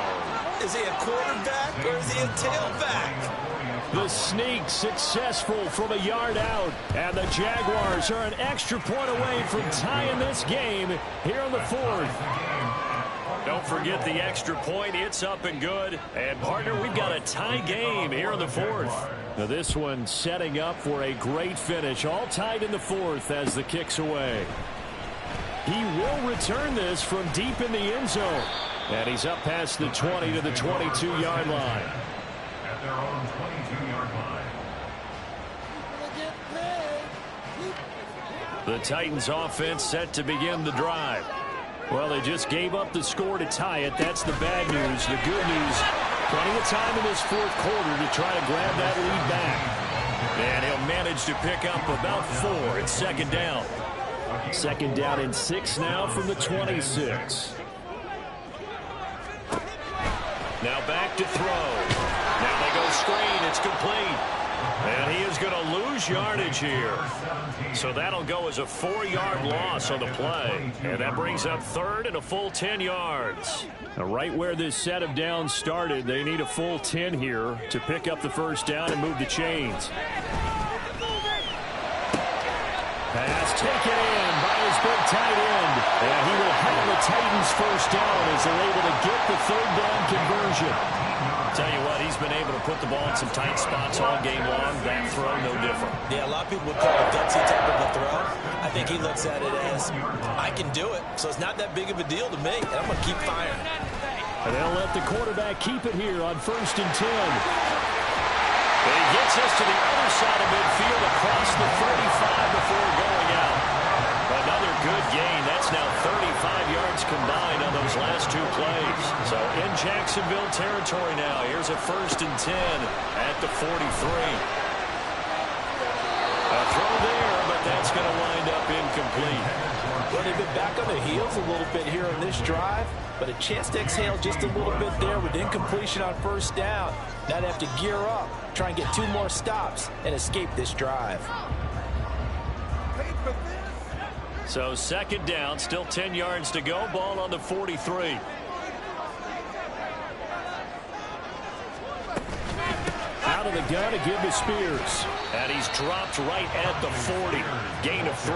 Is he a quarterback or is he a tailback? The sneak successful from a yard out. And the Jaguars are an extra point away from tying this game here in the 4th. Don't forget the extra point. It's up and good. And, partner, we've got a tie game here in the 4th. Now this one setting up for a great finish. All tied in the 4th as the kick's away. He will return this from deep in the end zone. And he's up past the 20 to the 22-yard line. At their own 22-yard line. The Titans offense set to begin the drive. Well, they just gave up the score to tie it. That's the bad news. The good news, plenty of time in this 4th quarter to try to grab that lead back. And he'll manage to pick up about 4. It's 2nd down. 2nd down and 6 now from the 26. Now back to throw. Now they go screen. It's complete. And he is going to lose yardage here. So that'll go as a 4-yard loss on the play. And that brings up 3rd and a full 10 yards. Now right where this set of downs started, they need a full 10 here to pick up the 1st down and move the chains. Pass taken in by his big tight end. And he will have the Titans 1st down as they're able to get the 3rd down conversion. Tell you what, he's been able to put the ball in some tight spots all game long. That throw, no different. Yeah, a lot of people would call it gutsy type of a throw. I think he looks at it as, I can do it, so it's not that big of a deal to me, and I'm going to keep firing. And they'll let the quarterback keep it here on 1st and 10. And he gets us to the other side of midfield across the 35 before going out. Another good gain. That's now 35 yards combined on those last 2 plays. So in Jacksonville territory now. Here's a 1st and 10 at the 43. A throw there, but that's going to wind up incomplete. Well, they've been back on their heels a little bit here on this drive, but a chance to exhale just a little bit there with incompletion on 1st down. Now they have to gear up, try and get 2 more stops, and escape this drive. So 2nd down, still 10 yards to go. Ball on the 43. Out of the gun to give to Spears. And he's dropped right at the 40. Gain of 3.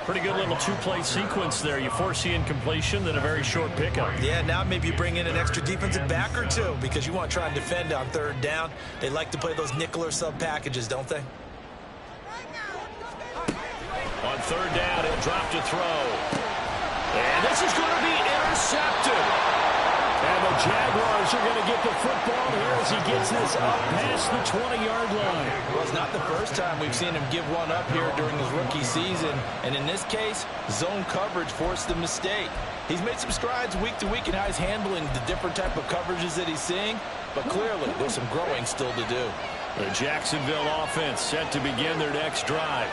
Pretty good little 2-play sequence there. You force the incompletion, then a very short pickup. Yeah, now maybe you bring in an extra defensive back or 2 because you want to try and defend on 3rd down. They like to play those nickel or sub packages, don't they? On 3rd down, he'll drop to throw. And this is going to be intercepted. And the Jaguars Jaguars are going to get the football here as he gets this up past the 20-yard line. Well, it's not the first time we've seen him give one up here during his rookie season. And in this case, zone coverage forced the mistake. He's made some strides week to week in how he's handling the different type of coverages that he's seeing. But clearly, there's some growing still to do. The Jacksonville offense set to begin their next drive.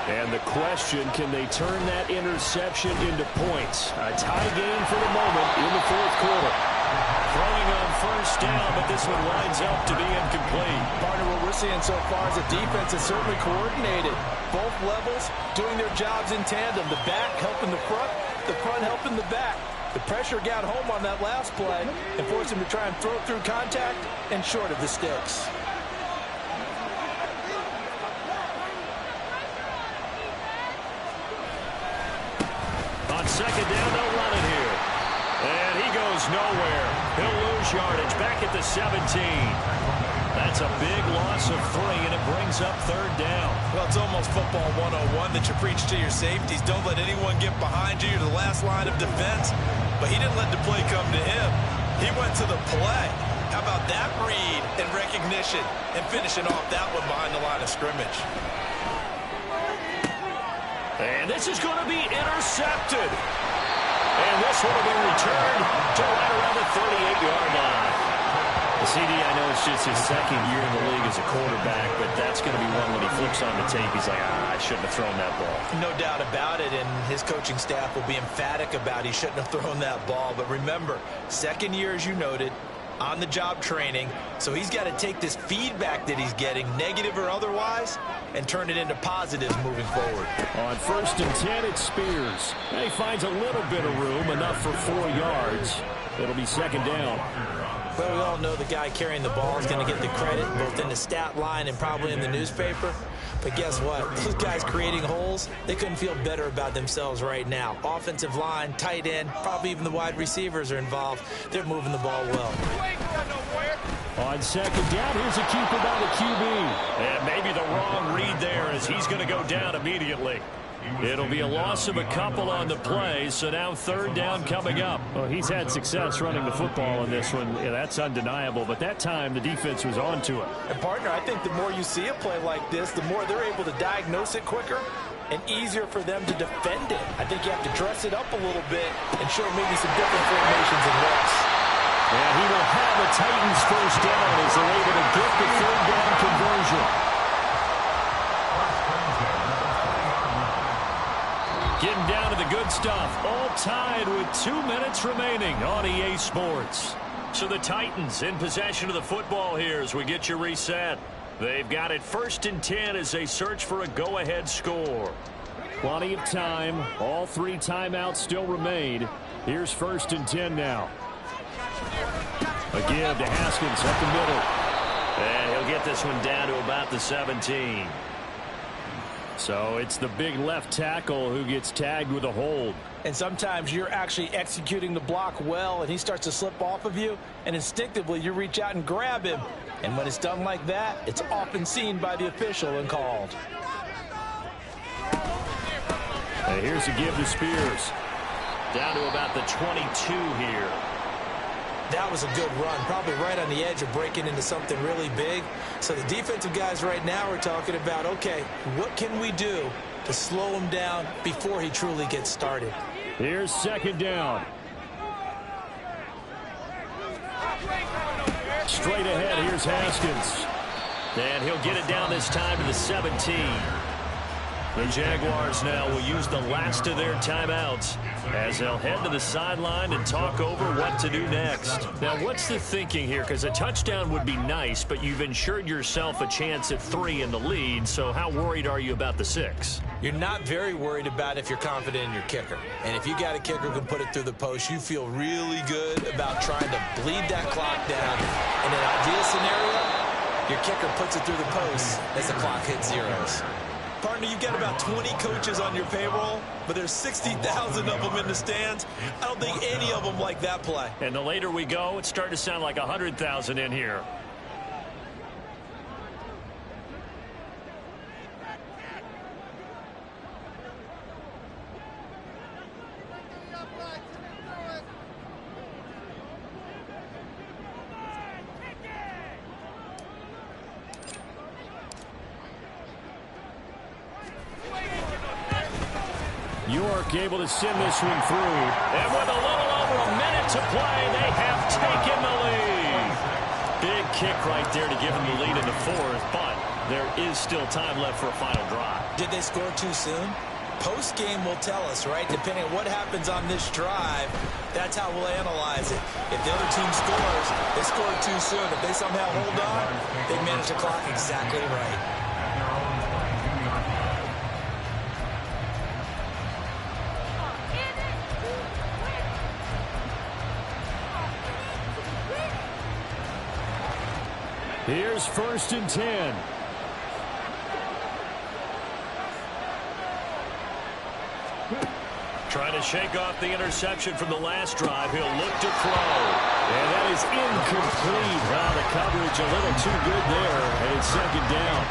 And the question, can they turn that interception into points? A tie game for the moment in the fourth quarter. Throwing on first down, but this one winds up to be incomplete. Partner, what we're seeing so far is a defense that's certainly coordinated. Both levels doing their jobs in tandem. The back helping the front helping the back. The pressure got home on that last play and forced him to try and throw through contact and short of the sticks. On second down, they'll run it here. And he goes nowhere. He'll lose yardage back at the 17. That's a big loss of 3, and it brings up third down. Well, it's almost football 101 that you preach to your safeties. Don't let anyone get behind you. You're the last line of defense. But he didn't let the play come to him. He went to the play. How about that read and recognition and finishing off that one behind the line of scrimmage? And this is going to be intercepted. And this one will be returned to right around the 38-yard line. The CD, I know it's just his second year in the league as a quarterback, but that's going to be one when he flips on the tape. He's like, I shouldn't have thrown that ball. No doubt about it, and his coaching staff will be emphatic about he shouldn't have thrown that ball. But remember, second year, as you noted, on-the-job training, so he's got to take this feedback that he's getting, negative or otherwise, and turn it into positives moving forward. On first and 10, it's Spears. And he finds a little bit of room, enough for 4 yards. It'll be second down. Well, we all know the guy carrying the ball is going to get the credit, both in the stat line and probably in the newspaper. But guess what? Those guys creating holes, they couldn't feel better about themselves right now. Offensive line, tight end, probably even the wide receivers are involved. They're moving the ball well. On second down, here's a keeper by the QB. And maybe the wrong read there as he's going to go down immediately. It'll be a loss of a couple on the play, so now third down coming up. Well, he's had success running the football in this one. Yeah, that's undeniable, but that time the defense was on to it. And, partner, I think the more you see a play like this, the more they're able to diagnose it quicker and easier for them to defend it. I think you have to dress it up a little bit and show maybe some different formations and looks. And he will have the Titans first down as they're able to get the third down conversion. Getting down to the good stuff. All tied with 2 minutes remaining on EA Sports. So the Titans in possession of the football here as we get you reset. They've got it first and 10 as they search for a go-ahead score. Plenty of time. All 3 timeouts still remain. Here's first and 10 now. A give to Haskins up the middle. And he'll get this one down to about the 17. So it's the big left tackle who gets tagged with a hold. And sometimes you're actually executing the block well, and he starts to slip off of you, and instinctively you reach out and grab him. And when it's done like that, it's often seen by the official and called. And here's a give to Spears. Down to about the 22 here. That was a good run, probably right on the edge of breaking into something really big. So the defensive guys right now are talking about, okay, what can we do to slow him down before he truly gets started? Here's second down. Straight ahead, here's Haskins. And he'll get it down this time to the 17. The Jaguars now will use the last of their timeouts as they'll head to the sideline and talk over what to do next. Now, what's the thinking here? Because a touchdown would be nice, but you've ensured yourself a chance at 3 in the lead, so how worried are you about the 6? You're not very worried about if you're confident in your kicker. And if you got a kicker who can put it through the post, you feel really good about trying to bleed that clock down. In an ideal scenario, your kicker puts it through the post as the clock hits zeros. Partner, you've got about 20 coaches on your payroll, but there's 60,000 of them in the stands. I don't think any of them like that play. And the later we go, it's starting to sound like 100,000 in here. York able to send this one through. And with a little over a minute to play, they have taken the lead. Big kick right there to give them the lead in the fourth, but there is still time left for a final drive. Did they score too soon? Post-game will tell us, right? Depending on what happens on this drive, that's how we'll analyze it. If the other team scores, they scored too soon. If they somehow hold on, they manage the clock exactly right. Here's 1st and 10. Trying to shake off the interception from the last drive. He'll look to throw. And that is incomplete. The coverage a little too good there, and it's 2nd down.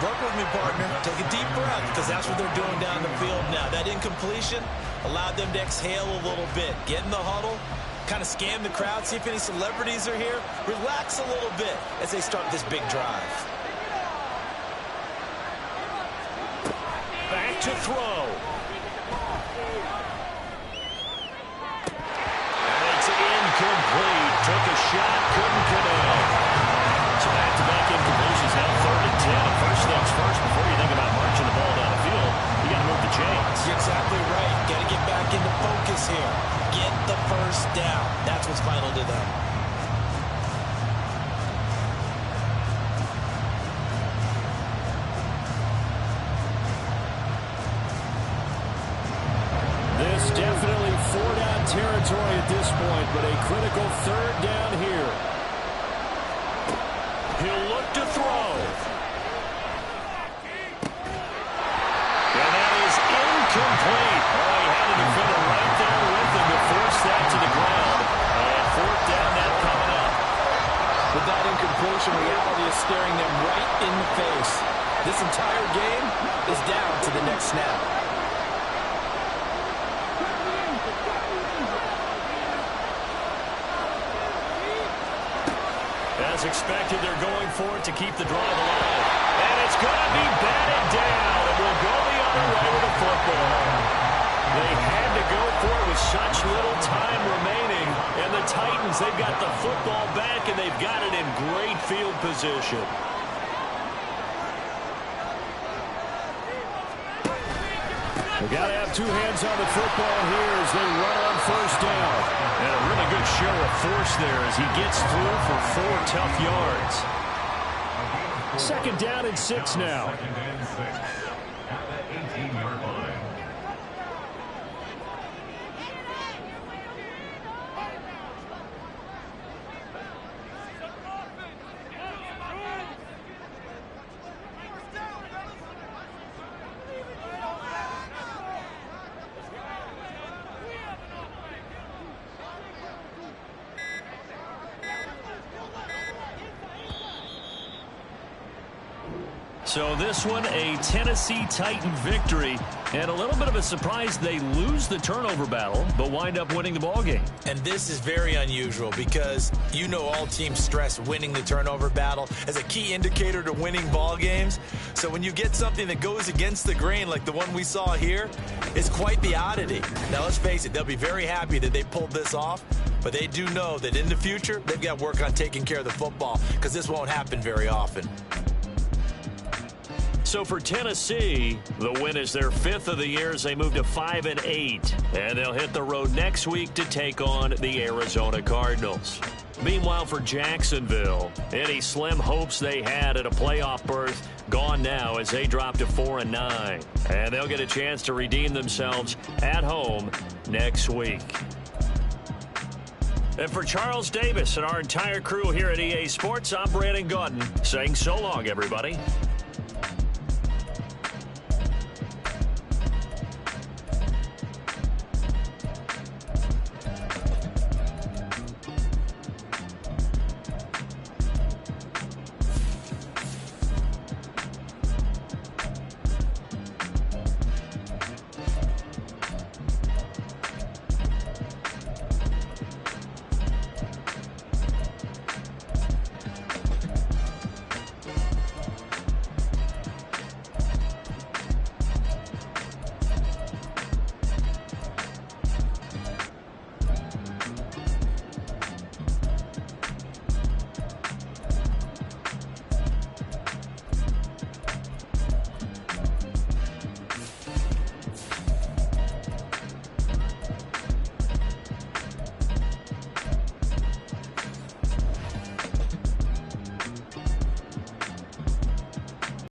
Work with me, partner. Take a deep breath, because that's what they're doing down the field now. That incompletion allowed them to exhale a little bit. Get in the huddle, kind of scan the crowd, see if any celebrities are here. Relax a little bit as they start this big drive. Back to throw. Incomplete. Took a shot, couldn't connect. So back-to-back incompletions, now 3rd and 10. And first things first, before you think about marching the ball down the field, you got to move the chains. You're exactly right. Got to get back into focus here. Get the first down. That's what's vital to them. This definitely 4-down territory at this point, but a critical 3rd down here. He'll look to throw. And that is incomplete. Oh, he had a defender right there with him to force that to the ground. And 4th down, that coming up. With that incompletion, reality is staring them right in the face. This entire game is down to the next snap. As expected, they're going for it to keep the drive alive. And it's going to be batted down. And we'll go the other way with the football. They had to go for it with such little time remaining. And the Titans, they've got the football back, and they've got it in great field position. They've got to have 2 hands on the football here as they run on 1st down. And a really good show of force there as he gets through for 4 tough yards. 2nd down and 6 now. 2nd and 6 at the 18-yard line. So this one, a Tennessee Titan victory. And a little bit of a surprise, they lose the turnover battle, but wind up winning the ballgame. And this is very unusual because you know all teams stress winning the turnover battle as a key indicator to winning ball games. So when you get something that goes against the grain like the one we saw here, it's quite the oddity. Now let's face it, they'll be very happy that they pulled this off, but they do know that in the future, they've got to work on taking care of the football because this won't happen very often. So for Tennessee, the win is their 5th of the year as they move to 5-8. And they'll hit the road next week to take on the Arizona Cardinals. Meanwhile, for Jacksonville, any slim hopes they had at a playoff berth gone now as they drop to 4-9. And they'll get a chance to redeem themselves at home next week. And for Charles Davis and our entire crew here at EA Sports, I'm Brandon Gaudin saying so long, everybody.